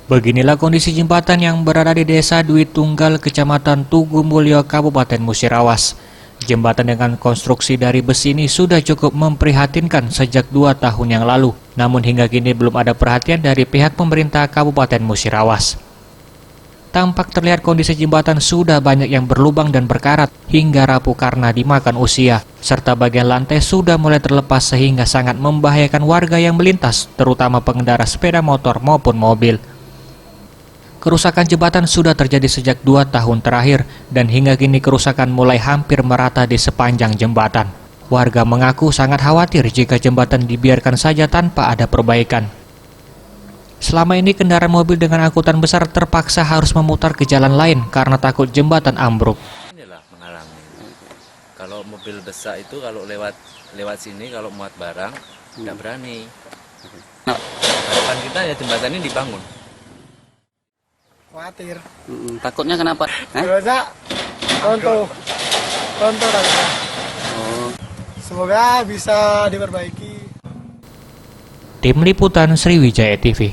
Beginilah kondisi jembatan yang berada di Desa Dwi Tunggal, Kecamatan Tugu Mulyo, Kabupaten Musirawas. Jembatan dengan konstruksi dari besi ini sudah cukup memprihatinkan sejak 2 tahun yang lalu. Namun hingga kini belum ada perhatian dari pihak pemerintah Kabupaten Musirawas. Tampak terlihat kondisi jembatan sudah banyak yang berlubang dan berkarat hingga rapuh karena dimakan usia. Serta bagian lantai sudah mulai terlepas sehingga sangat membahayakan warga yang melintas, terutama pengendara sepeda motor maupun mobil. Kerusakan jembatan sudah terjadi sejak 2 tahun terakhir dan hingga kini kerusakan mulai hampir merata di sepanjang jembatan. Warga mengaku sangat khawatir jika jembatan dibiarkan saja tanpa ada perbaikan. Selama ini kendaraan mobil dengan angkutan besar terpaksa harus memutar ke jalan lain karena takut jembatan ambruk. Inilah menghalangi. Kalau mobil besar itu kalau lewat sini kalau muat barang tidak berani. Harapan kita ya jembatan ini dibangun. Khawatir. Takutnya kenapa? Biasa rontoh rasanya. Semoga bisa diperbaiki. Tim Liputan Sriwijaya TV.